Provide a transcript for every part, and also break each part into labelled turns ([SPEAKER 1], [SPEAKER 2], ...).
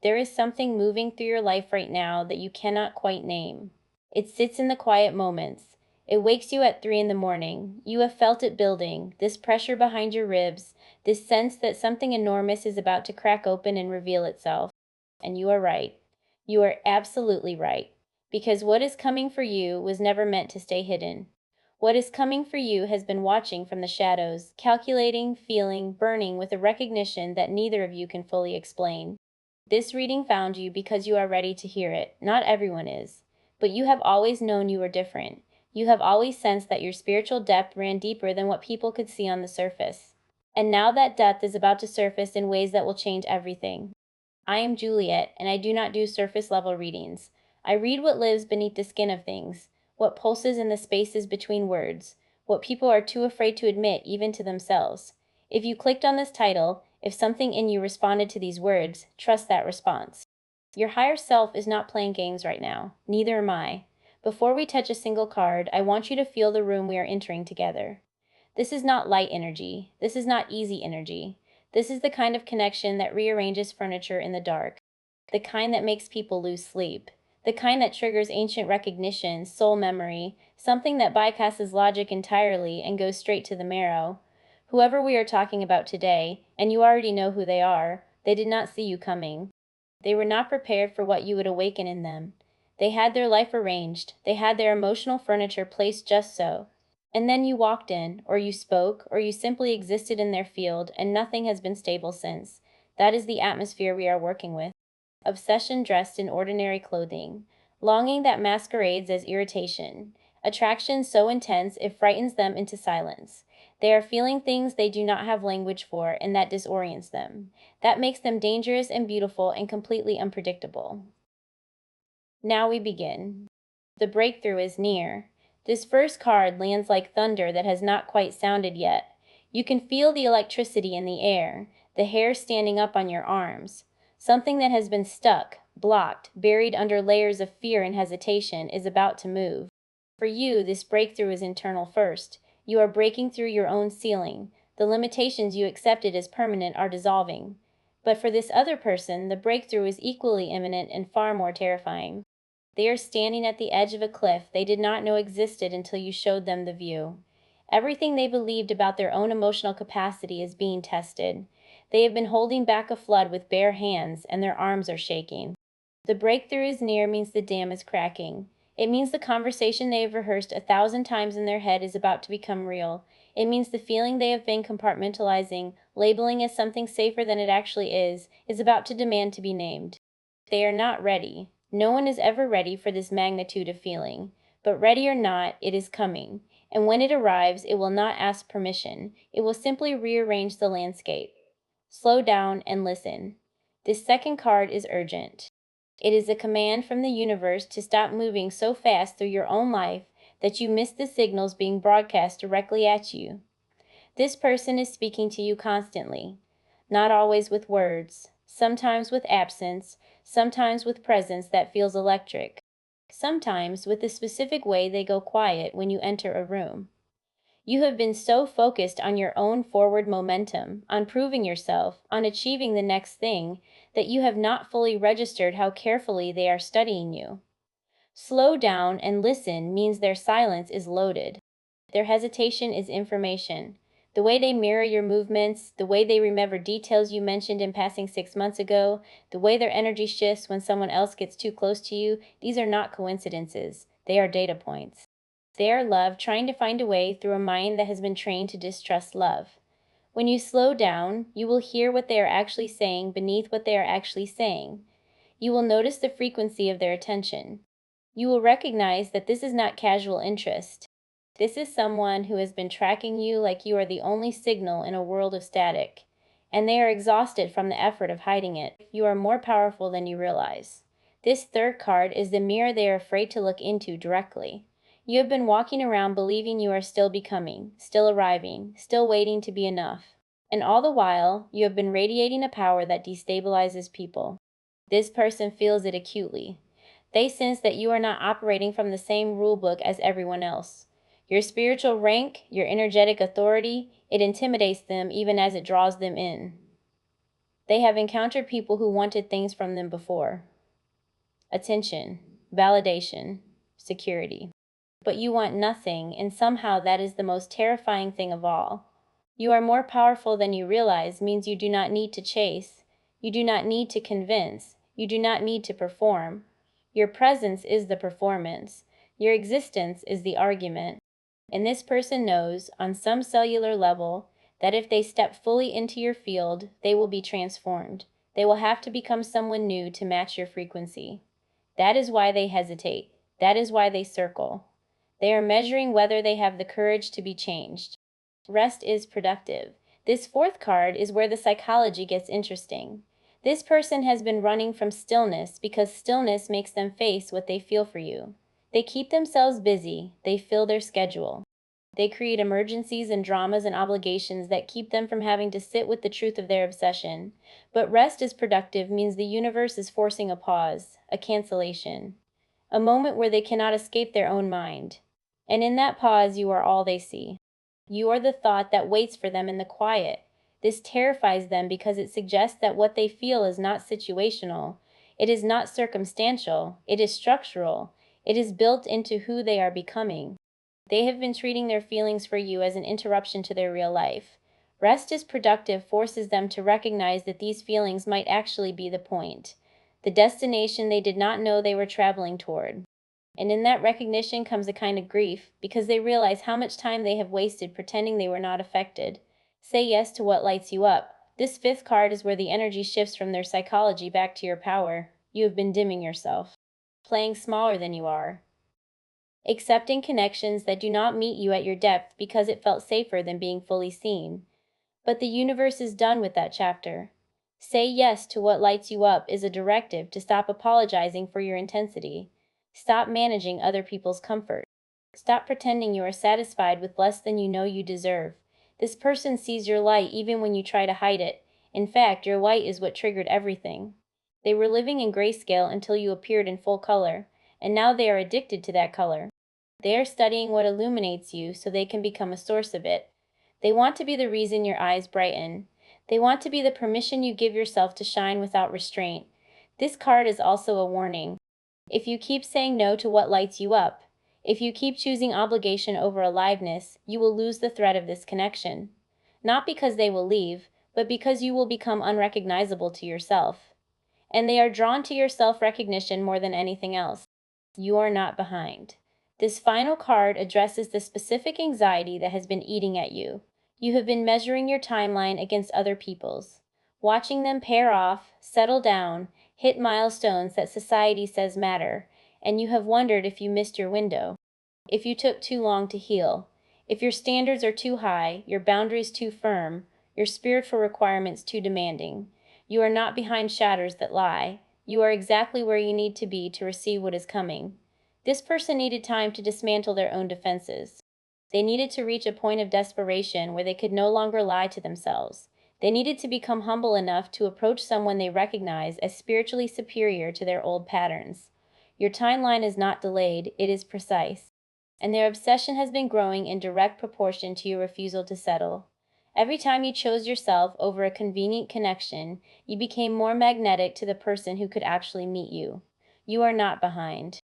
[SPEAKER 1] There is something moving through your life right now that you cannot quite name. It sits in the quiet moments. It wakes you at 3 in the morning. You have felt it building, this pressure behind your ribs, this sense that something enormous is about to crack open and reveal itself. And you are right. You are absolutely right. Because what is coming for you was never meant to stay hidden. What is coming for you has been watching from the shadows, calculating, feeling, burning with a recognition that neither of you can fully explain. This reading found you because you are ready to hear it. Not everyone is. But you have always known you were different. You have always sensed that your spiritual depth ran deeper than what people could see on the surface. And now that depth is about to surface in ways that will change everything. I am Juliet, and I do not do surface level readings. I read what lives beneath the skin of things, what pulses in the spaces between words, what people are too afraid to admit even to themselves. If you clicked on this title, if something in you responded to these words, trust that response. Your higher self is not playing games right now. Neither am I. Before we touch a single card, I want you to feel the room we are entering together. This is not light energy. This is not easy energy. This is the kind of connection that rearranges furniture in the dark, the kind that makes people lose sleep, the kind that triggers ancient recognition, soul memory, something that bypasses logic entirely and goes straight to the marrow. Whoever we are talking about today, and you already know who they are, they did not see you coming. They were not prepared for what you would awaken in them. They had their life arranged. They had their emotional furniture placed just so. And then you walked in, or you spoke, or you simply existed in their field, and nothing has been stable since. That is the atmosphere we are working with. Obsession dressed in ordinary clothing. Longing that masquerades as irritation. Attraction so intense it frightens them into silence. They are feeling things they do not have language for, and that disorients them. That makes them dangerous and beautiful and completely unpredictable. Now we begin. The breakthrough is near. This first card lands like thunder that has not quite sounded yet. You can feel the electricity in the air, the hair standing up on your arms. Something that has been stuck, blocked, buried under layers of fear and hesitation is about to move. For you, this breakthrough is internal first. You are breaking through your own ceiling. The limitations you accepted as permanent are dissolving. But for this other person, the breakthrough is equally imminent and far more terrifying. They are standing at the edge of a cliff they did not know existed until you showed them the view. Everything they believed about their own emotional capacity is being tested. They have been holding back a flood with bare hands, and their arms are shaking. The breakthrough is near means the dam is cracking. It means the conversation they have rehearsed 1,000 times in their head is about to become real. It means the feeling they have been compartmentalizing, labeling as something safer than it actually is about to demand to be named. They are not ready. No one is ever ready for this magnitude of feeling. But ready or not, it is coming. And when it arrives, it will not ask permission. It will simply rearrange the landscape. Slow down and listen. This second card is urgent. It is a command from the universe to stop moving so fast through your own life that you miss the signals being broadcast directly at you. This person is speaking to you constantly, not always with words, sometimes with absence, sometimes with presence that feels electric, sometimes with the specific way they go quiet when you enter a room. You have been so focused on your own forward momentum, on proving yourself, on achieving the next thing, that you have not fully registered how carefully they are studying you. Slow down and listen means their silence is loaded. Their hesitation is information. The way they mirror your movements, the way they remember details you mentioned in passing 6 months ago, the way their energy shifts when someone else gets too close to you, these are not coincidences. They are data points. They are love trying to find a way through a mind that has been trained to distrust love. When you slow down, you will hear what they are actually saying beneath what they are actually saying. You will notice the frequency of their attention. You will recognize that this is not casual interest. This is someone who has been tracking you like you are the only signal in a world of static, and they are exhausted from the effort of hiding it. You are more powerful than you realize. This third card is the mirror they are afraid to look into directly. You have been walking around believing you are still becoming, still arriving, still waiting to be enough. And all the while, you have been radiating a power that destabilizes people. This person feels it acutely. They sense that you are not operating from the same rulebook as everyone else. Your spiritual rank, your energetic authority, it intimidates them even as it draws them in. They have encountered people who wanted things from them before: attention, validation, security. But you want nothing, and somehow that is the most terrifying thing of all. You are more powerful than you realize means you do not need to chase. You do not need to convince. You do not need to perform. Your presence is the performance. Your existence is the argument. And this person knows, on some cellular level, that if they step fully into your field, they will be transformed. They will have to become someone new to match your frequency. That is why they hesitate. That is why they circle. They are measuring whether they have the courage to be changed. Rest is productive. This fourth card is where the psychology gets interesting. This person has been running from stillness because stillness makes them face what they feel for you. They keep themselves busy. They fill their schedule. They create emergencies and dramas and obligations that keep them from having to sit with the truth of their obsession. But rest is productive means the universe is forcing a pause, a cancellation, a moment where they cannot escape their own mind. And in that pause, you are all they see. You are the thought that waits for them in the quiet. This terrifies them because it suggests that what they feel is not situational. It is not circumstantial. It is structural. It is built into who they are becoming. They have been treating their feelings for you as an interruption to their real life. Rest is productive forces them to recognize that these feelings might actually be the point, the destination they did not know they were traveling toward. And in that recognition comes a kind of grief, because they realize how much time they have wasted pretending they were not affected. Say yes to what lights you up. This fifth card is where the energy shifts from their psychology back to your power. You have been dimming yourself, playing smaller than you are, accepting connections that do not meet you at your depth because it felt safer than being fully seen. But the universe is done with that chapter. Say yes to what lights you up is a directive to stop apologizing for your intensity. Stop managing other people's comfort. Stop pretending you are satisfied with less than you know you deserve. This person sees your light even when you try to hide it. In fact, your light is what triggered everything. They were living in grayscale until you appeared in full color, and now they are addicted to that color. They are studying what illuminates you so they can become a source of it. They want to be the reason your eyes brighten. They want to be the permission you give yourself to shine without restraint. This card is also a warning. If you keep saying no to what lights you up, if you keep choosing obligation over aliveness, you will lose the thread of this connection. Not because they will leave, but because you will become unrecognizable to yourself. And they are drawn to your self-recognition more than anything else. You are not behind. This final card addresses the specific anxiety that has been eating at you. You have been measuring your timeline against other people's, watching them pair off, settle down, hit milestones that society says matter, and you have wondered if you missed your window, if you took too long to heal, if your standards are too high, your boundaries too firm, your spiritual requirements too demanding. You are not behind shadows that lie. You are exactly where you need to be to receive what is coming. This person needed time to dismantle their own defenses. They needed to reach a point of desperation where they could no longer lie to themselves. They needed to become humble enough to approach someone they recognize as spiritually superior to their old patterns. Your timeline is not delayed, it is precise. And their obsession has been growing in direct proportion to your refusal to settle. Every time you chose yourself over a convenient connection, you became more magnetic to the person who could actually meet you. You are not behind.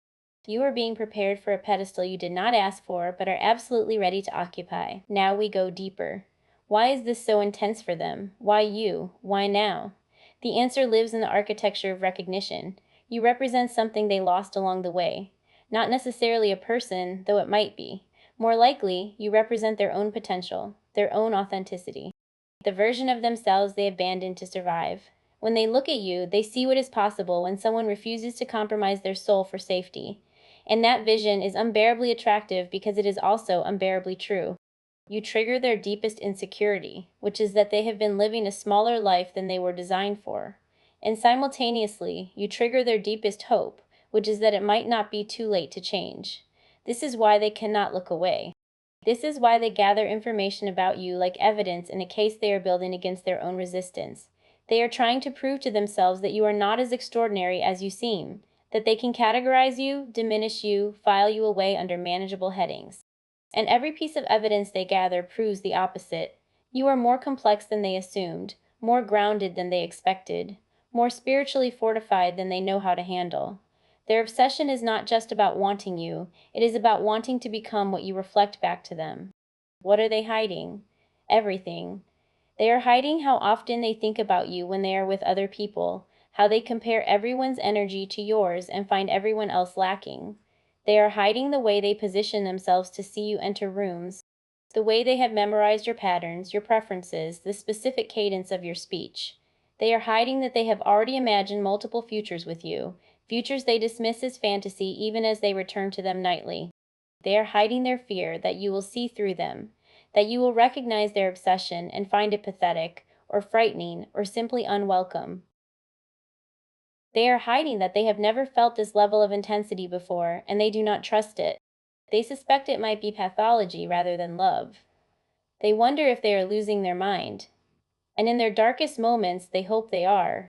[SPEAKER 1] You are being prepared for a pedestal you did not ask for, but are absolutely ready to occupy. Now we go deeper. Why is this so intense for them? Why you? Why now? The answer lives in the architecture of recognition. You represent something they lost along the way. Not necessarily a person, though it might be. More likely, you represent their own potential, their own authenticity, the version of themselves they abandoned to survive. When they look at you, they see what is possible when someone refuses to compromise their soul for safety. And that vision is unbearably attractive because it is also unbearably true. You trigger their deepest insecurity, which is that they have been living a smaller life than they were designed for. And simultaneously, you trigger their deepest hope, which is that it might not be too late to change. This is why they cannot look away. This is why they gather information about you like evidence in a case they are building against their own resistance. They are trying to prove to themselves that you are not as extraordinary as you seem, that they can categorize you, diminish you, file you away under manageable headings. And every piece of evidence they gather proves the opposite. You are more complex than they assumed, more grounded than they expected, more spiritually fortified than they know how to handle. Their obsession is not just about wanting you, it is about wanting to become what you reflect back to them. What are they hiding? Everything. They are hiding how often they think about you when they are with other people, how they compare everyone's energy to yours and find everyone else lacking. They are hiding the way they position themselves to see you enter rooms, the way they have memorized your patterns, your preferences, the specific cadence of your speech. They are hiding that they have already imagined multiple futures with you, futures they dismiss as fantasy even as they return to them nightly. They are hiding their fear that you will see through them, that you will recognize their obsession and find it pathetic, or frightening, or simply unwelcome. They are hiding that they have never felt this level of intensity before, and they do not trust it. They suspect it might be pathology rather than love. They wonder if they are losing their mind. And in their darkest moments, they hope they are.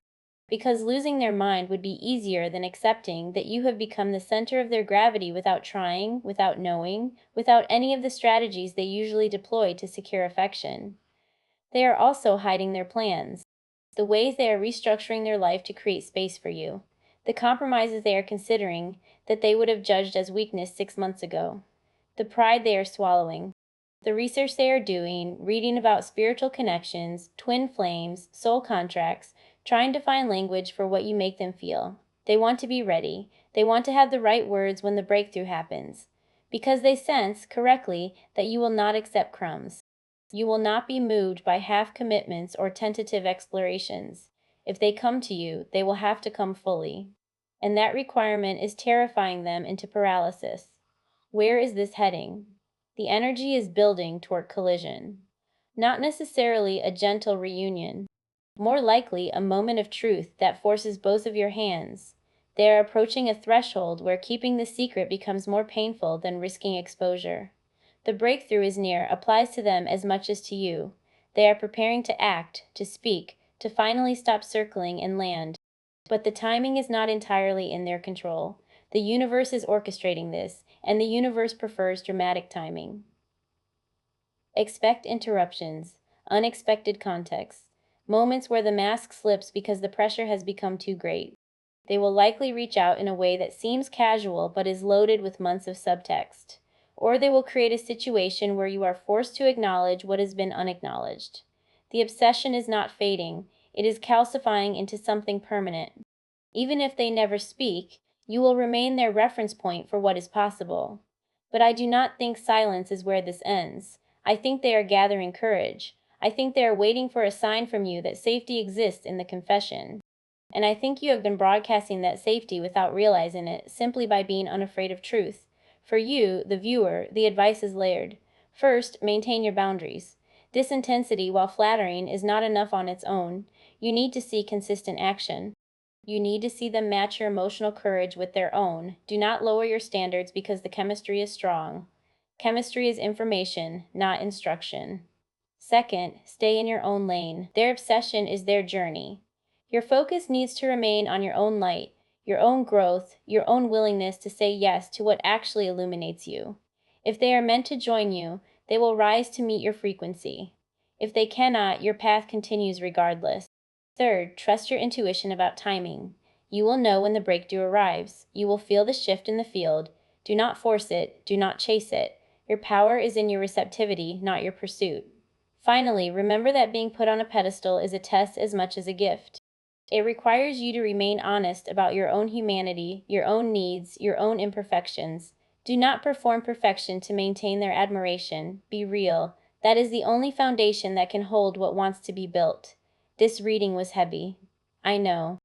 [SPEAKER 1] Because losing their mind would be easier than accepting that you have become the center of their gravity without trying, without knowing, without any of the strategies they usually deploy to secure affection. They are also hiding their plans, the ways they are restructuring their life to create space for you, the compromises they are considering that they would have judged as weakness 6 months ago, the pride they are swallowing, the research they are doing, reading about spiritual connections, twin flames, soul contracts, trying to find language for what you make them feel. They want to be ready. They want to have the right words when the breakthrough happens, because they sense, correctly, that you will not accept crumbs. You will not be moved by half commitments or tentative explorations. If they come to you, they will have to come fully. And that requirement is terrifying them into paralysis. Where is this heading? The energy is building toward collision. Not necessarily a gentle reunion, more likely a moment of truth that forces both of your hands. They are approaching a threshold where keeping the secret becomes more painful than risking exposure. The breakthrough is near applies to them as much as to you. They are preparing to act, to speak, to finally stop circling and land. But the timing is not entirely in their control. The universe is orchestrating this, and the universe prefers dramatic timing. Expect interruptions, unexpected contexts, moments where the mask slips because the pressure has become too great. They will likely reach out in a way that seems casual but is loaded with months of subtext. Or they will create a situation where you are forced to acknowledge what has been unacknowledged. The obsession is not fading, it is calcifying into something permanent. Even if they never speak, you will remain their reference point for what is possible. But I do not think silence is where this ends. I think they are gathering courage. I think they are waiting for a sign from you that safety exists in the confession. And I think you have been broadcasting that safety without realizing it, simply by being unafraid of truth. For you, the viewer, the advice is layered. First, maintain your boundaries. This intensity, while flattering, is not enough on its own. You need to see consistent action. You need to see them match your emotional courage with their own. Do not lower your standards because the chemistry is strong. Chemistry is information, not instruction. Second, stay in your own lane. Their obsession is their journey. Your focus needs to remain on your own light, your own growth, your own willingness to say yes to what actually illuminates you. If they are meant to join you, they will rise to meet your frequency. If they cannot, your path continues regardless. Third, trust your intuition about timing. You will know when the breakthrough arrives. You will feel the shift in the field. Do not force it. Do not chase it. Your power is in your receptivity, not your pursuit. Finally, remember that being put on a pedestal is a test as much as a gift. It requires you to remain honest about your own humanity, your own needs, your own imperfections. Do not perform perfection to maintain their admiration. Be real. That is the only foundation that can hold what wants to be built. This reading was heavy. I know.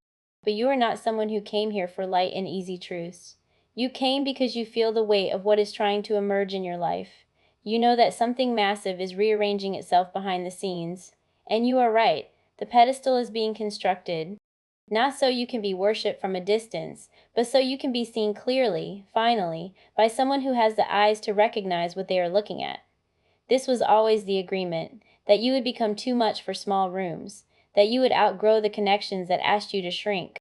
[SPEAKER 1] But you are not someone who came here for light and easy truths. You came because you feel the weight of what is trying to emerge in your life. You know that something massive is rearranging itself behind the scenes. And you are right. The pedestal is being constructed, not so you can be worshipped from a distance, but so you can be seen clearly, finally, by someone who has the eyes to recognize what they are looking at. This was always the agreement, that you would become too much for small rooms, that you would outgrow the connections that asked you to shrink,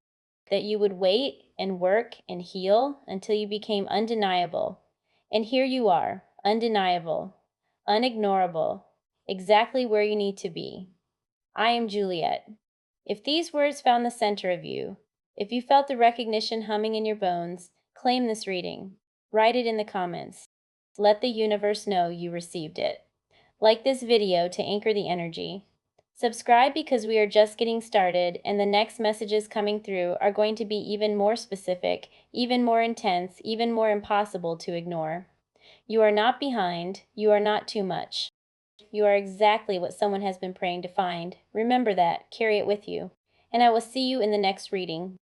[SPEAKER 1] that you would wait and work and heal until you became undeniable. And here you are, undeniable, unignorable, exactly where you need to be. I am Juliet. If these words found the center of you, if you felt the recognition humming in your bones, claim this reading. Write it in the comments. Let the universe know you received it. Like this video to anchor the energy. Subscribe because we are just getting started, and the next messages coming through are going to be even more specific, even more intense, even more impossible to ignore. You are not behind. You are not too much. You are exactly what someone has been praying to find. Remember that. Carry it with you. And I will see you in the next reading.